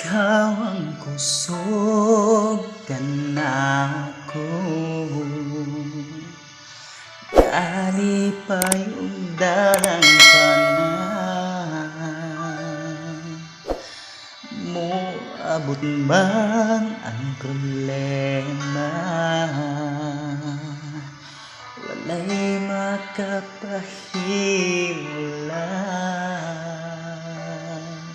Ikaw ang kusog kanako, kalipay ug dalang tanan. Moabot man ang problema, walay makapahimulan,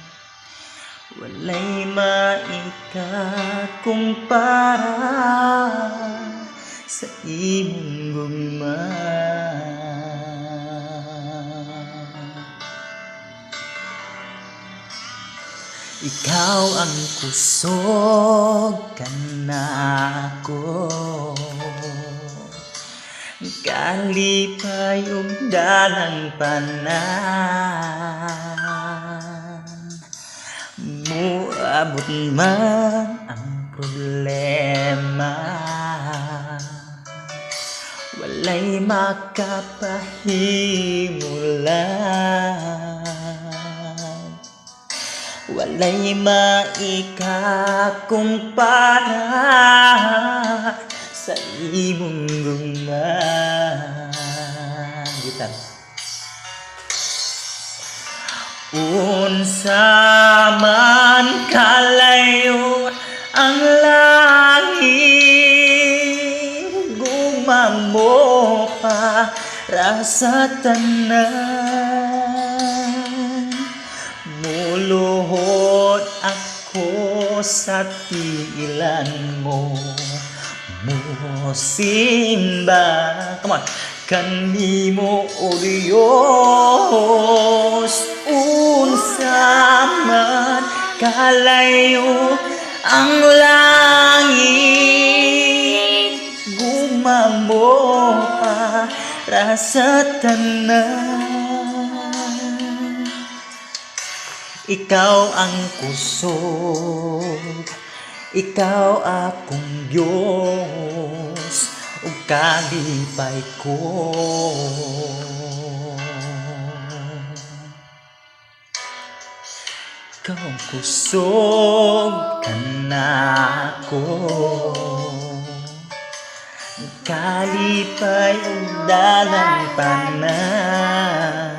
walay maikakumpara sa imong gugma. Ikaw ang kusog kanako, kalipay ug dalang tanan. Moabot man ang problema, walay makapahimulan, walay maikakumpara sa imong gugma. Gitar. Unsa man kalayo ang langit, gumamo para sa tanan. Muluhod ako sa tiilan mo, musimba, come on, kanimo o Diyos. Unsa man kalayo ang langit, gumamo para sa tanan. Ikaw ang kusog, ikaw akong Diyos, ug kalipay ko. Ikaw ang kusog kanako, kalipay ug dalang tanan.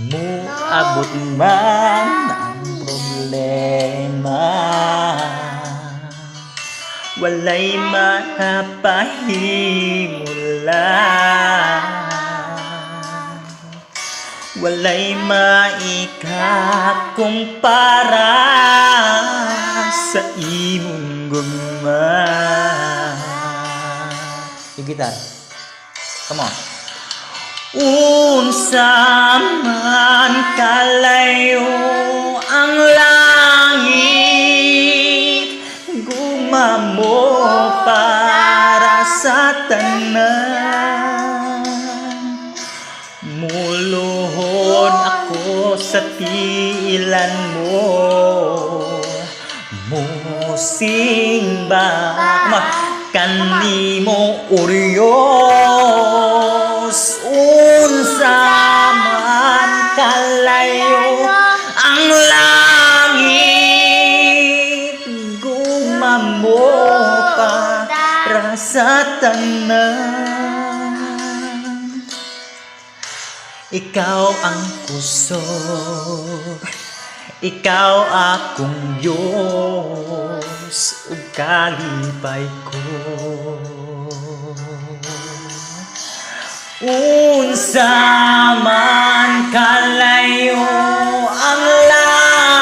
Moabot man ang problema, walay makapahimulan, walay maikakumpara sa imong gugma. Yung gitar, come on. Unsa man kalayo ang langit, gumamo para sa tanan. Muluhod ako sa tiilan mo, musimba kanimo o Diyos. Unsa man kalayo ang langit, gumamo para sa tanan. Ikaw ang kusog, ikaw akong Diyos, ug kalipay ko. Unsa man kalayo ang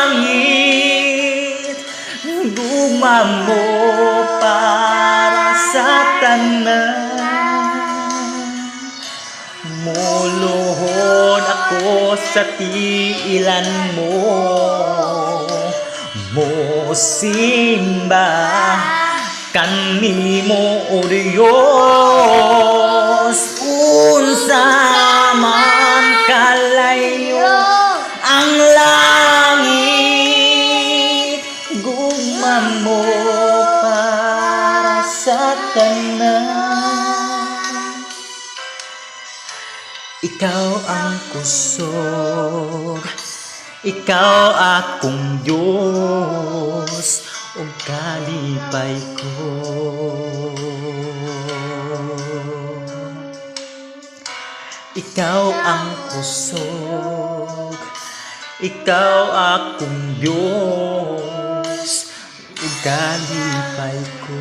langit, gumamo para sa tanan. Muluhod ako sa tiilan mo, musimba kanimo o Diyos. Unsa man kalayo ang langit, gumamo para sa tanan. Ikaw ang kusog, Ikaw akong Diyos o kalipay ko. Ikaw ang kusog, ikaw akong Diyos o kalipay ko.